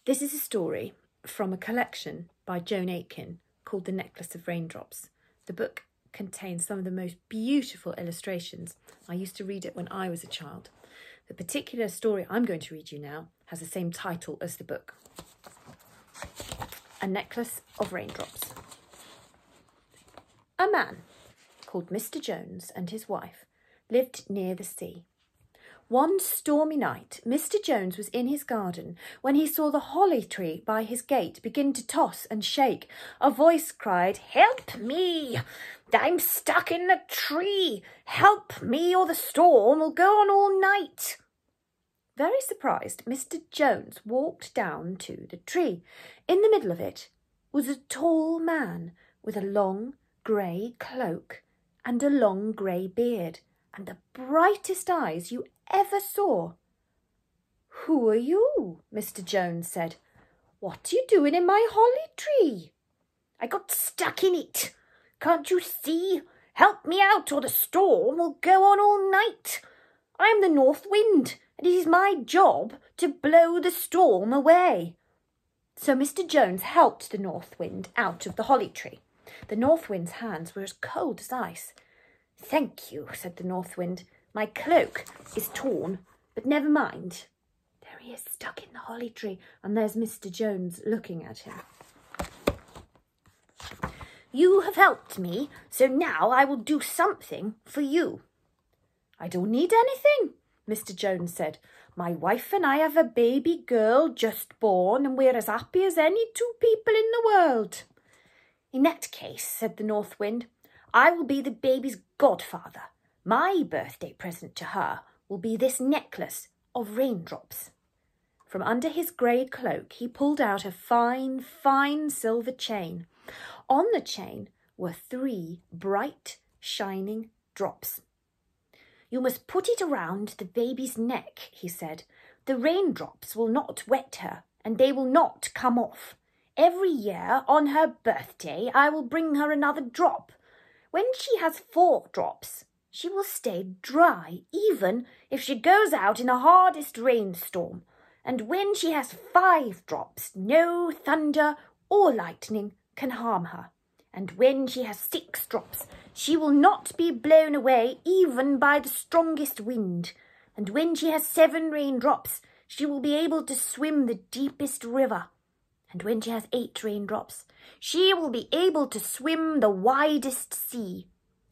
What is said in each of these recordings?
This is a story from a collection by Joan Aiken called The Necklace of Raindrops. The book contains some of the most beautiful illustrations. I used to read it when I was a child. The particular story I'm going to read you now has the same title as the book. A Necklace of Raindrops. A man called Mr. Jones and his wife lived near the sea. One stormy night, Mr. Jones was in his garden when he saw the holly tree by his gate begin to toss and shake. A voice cried, "Help me! I'm stuck in the tree! Help me, or the storm will go on all night!" Very surprised, Mr. Jones walked down to the tree. In the middle of it was a tall man with a long grey cloak and a long grey beard and the brightest eyes you ever saw. "Who are you?" Mr. Jones said. "What are you doing in my holly tree?" "I got stuck in it. Can't you see? Help me out, or the storm will go on all night. I am the north wind, and it is my job to blow the storm away." So Mr. Jones helped the north wind out of the holly tree. The north wind's hands were as cold as ice. "Thank you," said the north wind. "My cloak is torn, but never mind." There he is, stuck in the holly tree, and there's Mr. Jones looking at him. "You have helped me, so now I will do something for you." "I don't need anything," Mr. Jones said. "My wife and I have a baby girl just born, and we're as happy as any two people in the world." "In that case," said the north wind, "I will be the baby's godfather. My birthday present to her will be this necklace of raindrops." From under his grey cloak he pulled out a fine, fine silver chain. On the chain were 3 bright, shining drops. "You must put it around the baby's neck," he said. "The raindrops will not wet her, and they will not come off. Every year on her birthday I will bring her another drop. When she has 4 drops, she will stay dry, even if she goes out in the hardest rainstorm. And when she has 5 drops, no thunder or lightning can harm her. And when she has 6 drops, she will not be blown away even by the strongest wind. And when she has 7 raindrops, she will be able to swim the deepest river. And when she has 8 raindrops, she will be able to swim the widest sea.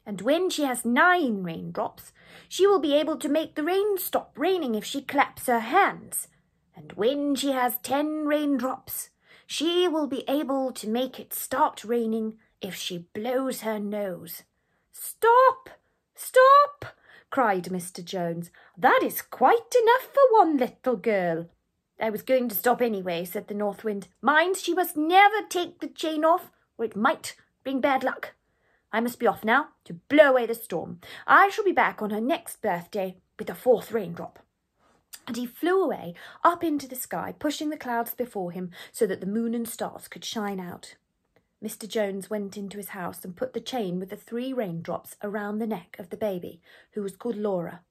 And when she has 9 raindrops, she will be able to make the rain stop raining if she claps her hands. And when she has 10 raindrops, she will be able to make it start raining if she blows her nose." "Stop! Stop!" cried Mr. Jones. "That is quite enough for one little girl." "I was going to stop anyway," said the north wind. "Mind, she must never take the chain off, or it might bring bad luck. I must be off now to blow away the storm. I shall be back on her next birthday with the 4th raindrop." And he flew away up into the sky, pushing the clouds before him so that the moon and stars could shine out. Mr. Jones went into his house and put the chain with the 3 raindrops around the neck of the baby, who was called Laura.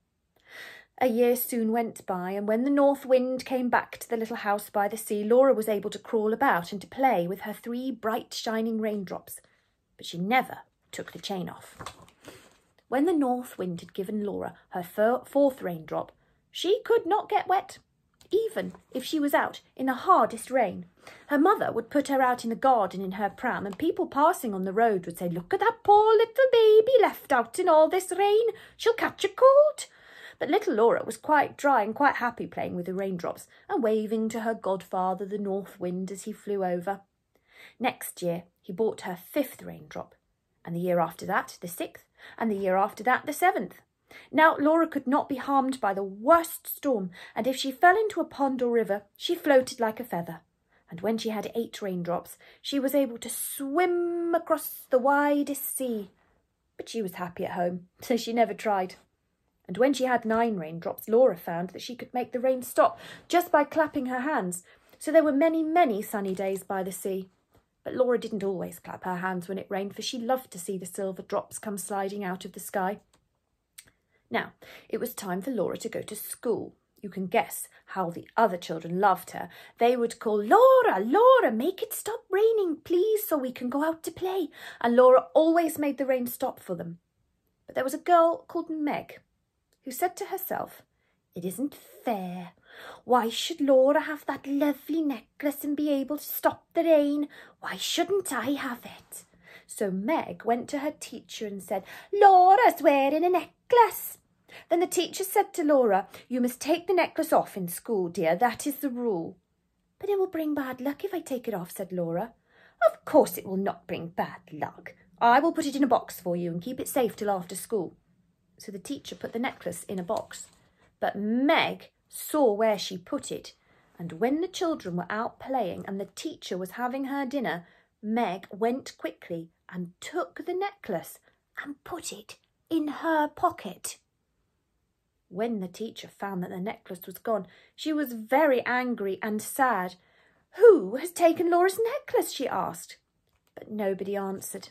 A year soon went by, and when the north wind came back to the little house by the sea, Laura was able to crawl about and to play with her 3 bright, shining raindrops, but she never took the chain off. When the north wind had given Laura her 4th raindrop, she could not get wet, even if she was out in the hardest rain. Her mother would put her out in the garden in her pram, and people passing on the road would say, "Look at that poor little baby left out in all this rain. She'll catch a cold." But little Laura was quite dry and quite happy playing with the raindrops and waving to her godfather, the north wind, as he flew over. Next year he bought her 5th raindrop, and the year after that the 6th, and the year after that the 7th. Now Laura could not be harmed by the worst storm, and if she fell into a pond or river, she floated like a feather. And when she had 8 raindrops, she was able to swim across the widest sea. But she was happy at home, so she never tried. And when she had 9 raindrops, Laura found that she could make the rain stop just by clapping her hands. So there were many, many sunny days by the sea. But Laura didn't always clap her hands when it rained, for she loved to see the silver drops come sliding out of the sky. Now, it was time for Laura to go to school. You can guess how the other children loved her. They would call, "Laura, Laura, make it stop raining, please, so we can go out to play." And Laura always made the rain stop for them. But there was a girl called Meg who said to herself, "It isn't fair. Why should Laura have that lovely necklace and be able to stop the rain? Why shouldn't I have it?" So Meg went to her teacher and said, "Laura's wearing a necklace." Then the teacher said to Laura, "You must take the necklace off in school, dear. That is the rule." "But it will bring bad luck if I take it off," said Laura. "Of course it will not bring bad luck. I will put it in a box for you and keep it safe till after school." So the teacher put the necklace in a box. But Meg saw where she put it, and when the children were out playing and the teacher was having her dinner, Meg went quickly and took the necklace and put it in her pocket. When the teacher found that the necklace was gone, she was very angry and sad. "Who has taken Laura's necklace?" she asked. But nobody answered.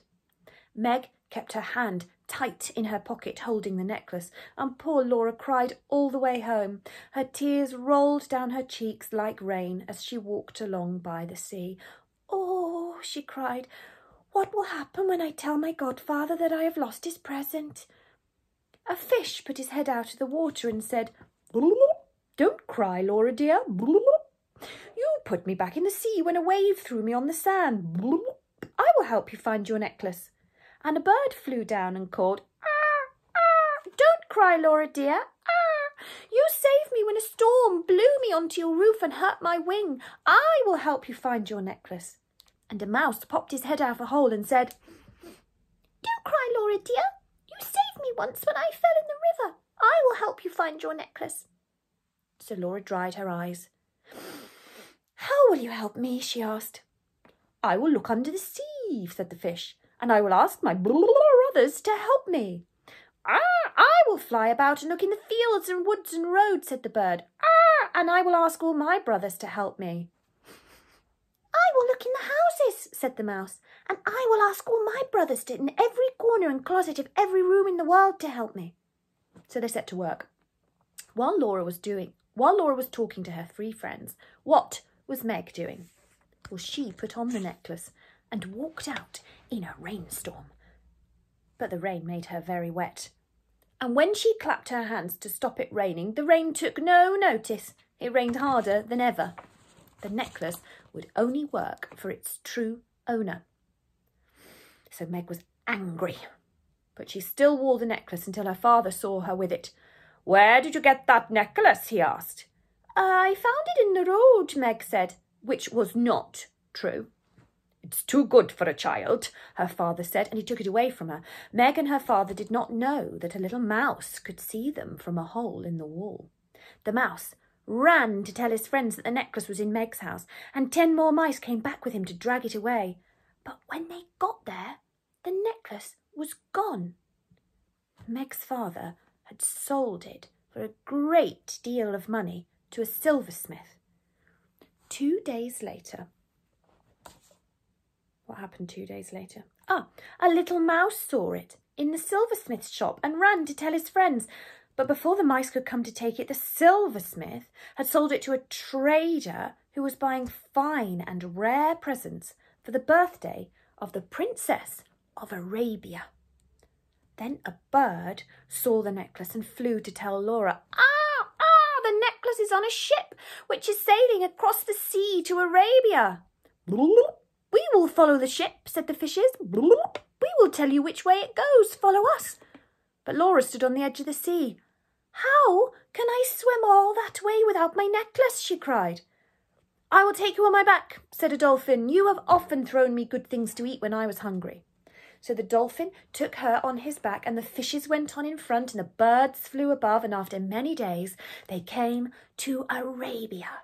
Meg kept her hand tight in her pocket holding the necklace, and poor Laura cried all the way home. Her tears rolled down her cheeks like rain as she walked along by the sea. "Oh," she cried, "what will happen when I tell my godfather that I have lost his present?" A fish put his head out of the water and said, "Don't cry, Laura dear. You put me back in the sea when a wave threw me on the sand. I will help you find your necklace." And a bird flew down and called, "Ah, ah, don't cry, Laura dear. Ah, you saved me when a storm blew me onto your roof and hurt my wing. I will help you find your necklace." And a mouse popped his head out of a hole and said, "Don't cry, Laura dear. You saved me once when I fell in the river. I will help you find your necklace." So Laura dried her eyes. "How will you help me?" she asked. "I will look under the sea," said the fish, "and I will ask my brothers to help me." I will fly about and look in the fields and woods and roads," said the bird. And I will ask all my brothers to help me." "I will look in the houses," said the mouse, "and I will ask all my brothers to in every corner and closet of every room in the world to help me." So they set to work. While Laura was talking to her three friends, what was Meg doing? Well, she put on the necklace and walked out in a rainstorm. But the rain made her very wet. And when she clapped her hands to stop it raining, the rain took no notice. It rained harder than ever. The necklace would only work for its true owner. So Meg was angry, but she still wore the necklace until her father saw her with it. "Where did you get that necklace?" he asked. "I found it in the road," Meg said, which was not true. "It's too good for a child," her father said, and he took it away from her. Meg and her father did not know that a little mouse could see them from a hole in the wall. The mouse ran to tell his friends that the necklace was in Meg's house, and 10 more mice came back with him to drag it away. But when they got there, the necklace was gone. Meg's father had sold it for a great deal of money to a silversmith. 2 days later, what happened 2 days later? A little mouse saw it in the silversmith's shop and ran to tell his friends. But before the mice could come to take it, the silversmith had sold it to a trader who was buying fine and rare presents for the birthday of the Princess of Arabia. Then a bird saw the necklace and flew to tell Laura, the necklace is on a ship which is sailing across the sea to Arabia." "We will follow the ship," said the fishes. "We will tell you which way it goes. Follow us." But Laura stood on the edge of the sea. "How can I swim all that way without my necklace?" she cried. "I will take you on my back," said a dolphin. "You have often thrown me good things to eat when I was hungry." So the dolphin took her on his back, and the fishes went on in front, and the birds flew above, and after many days they came to Arabia.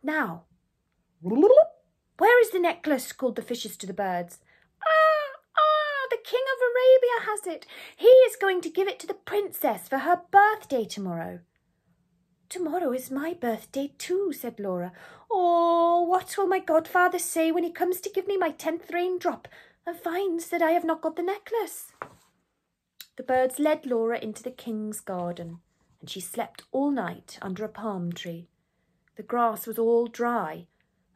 "Now, where is the necklace?" called the fishes to the birds. The King of Arabia has it. He is going to give it to the princess for her birthday tomorrow." "Tomorrow is my birthday too," said Laura. "Oh, what will my godfather say when he comes to give me my 10th raindrop and finds that I have not got the necklace?" The birds led Laura into the king's garden, and she slept all night under a palm tree. The grass was all dry,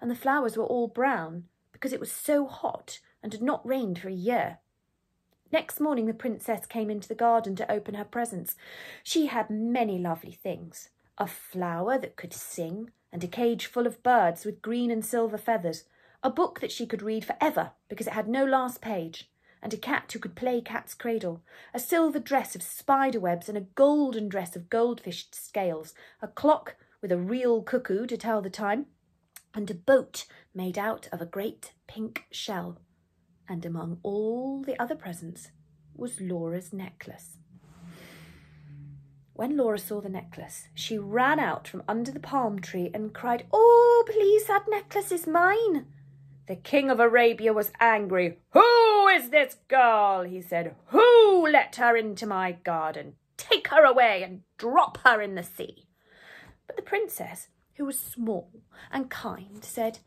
and the flowers were all brown, because it was so hot and had not rained for a year. Next morning the princess came into the garden to open her presents. She had many lovely things: a flower that could sing, and a cage full of birds with green and silver feathers, a book that she could read forever because it had no last page, and a cat who could play cat's cradle, a silver dress of spider webs and a golden dress of goldfish scales, a clock with a real cuckoo to tell the time, and a boat made out of a great pink shell. And among all the other presents was Laura's necklace. When Laura saw the necklace, she ran out from under the palm tree and cried, "Oh, please, that necklace is mine." The King of Arabia was angry. "Who is this girl?" he said. "Who let her into my garden? Take her away and drop her in the sea." But the princess, who was small and kind, said,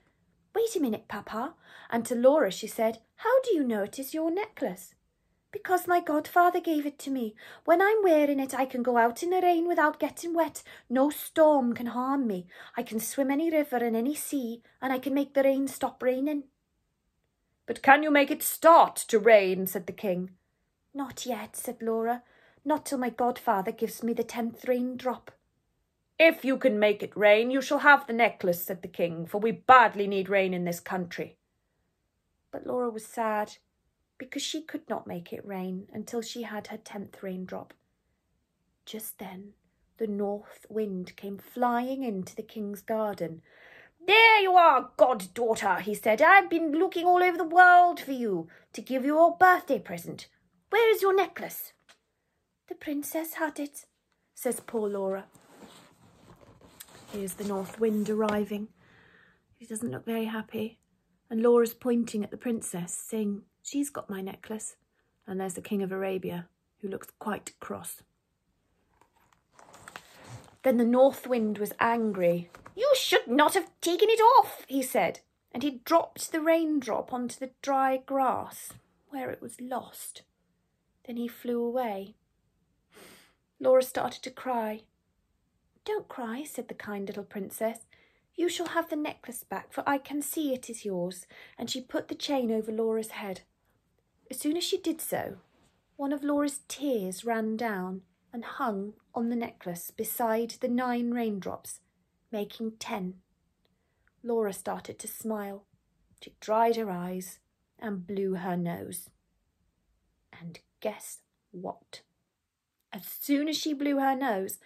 "Wait a minute, Papa." And to Laura she said, "How do you know it is your necklace?" "Because my godfather gave it to me. When I'm wearing it, I can go out in the rain without getting wet. No storm can harm me. I can swim any river and any sea, and I can make the rain stop raining." "But can you make it start to rain?" said the king. "Not yet," said Laura. "Not till my godfather gives me the 10th raindrop." "If you can make it rain, you shall have the necklace," said the king, "for we badly need rain in this country." But Laura was sad, because she could not make it rain until she had her 10th raindrop. Just then the north wind came flying into the king's garden. "There you are, goddaughter," he said. "I've been looking all over the world for you to give you your birthday present. Where is your necklace?" "The princess had it," says poor Laura. Here's the north wind arriving. He doesn't look very happy. And Laura's pointing at the princess, saying, "She's got my necklace." And there's the King of Arabia, who looks quite cross. Then the north wind was angry. "You should not have taken it off," he said. And he dropped the raindrop onto the dry grass, where it was lost. Then he flew away. Laura started to cry. "Don't cry," said the kind little princess. "You shall have the necklace back, for I can see it is yours." And she put the chain over Laura's head. As soon as she did so, one of Laura's tears ran down and hung on the necklace beside the 9 raindrops, making 10. Laura started to smile. She dried her eyes and blew her nose. And guess what? As soon as she blew her nose,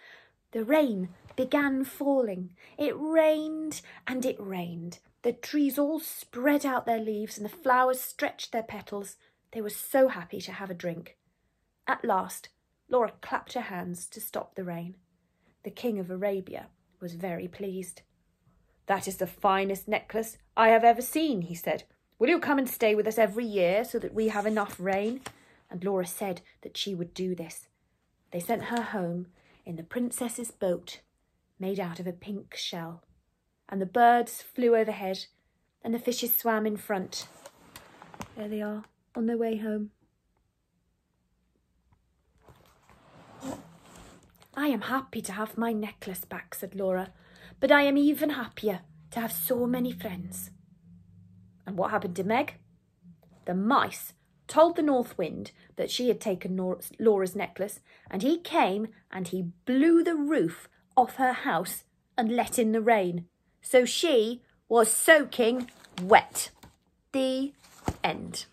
the rain began falling. It rained and it rained. The trees all spread out their leaves and the flowers stretched their petals. They were so happy to have a drink. At last, Laura clapped her hands to stop the rain. The King of Arabia was very pleased. "That is the finest necklace I have ever seen," he said. "Will you come and stay with us every year so that we have enough rain?" And Laura said that she would do this. They sent her home in the princess's boat, made out of a pink shell, and the birds flew overhead and the fishes swam in front. There they are, on their way home. "I am happy to have my necklace back," said Laura, "but I am even happier to have so many friends." And what happened to Meg? The mice told the north wind that she had taken Laura's necklace, and he came and he blew the roof off her house and let in the rain. So she was soaking wet. The end.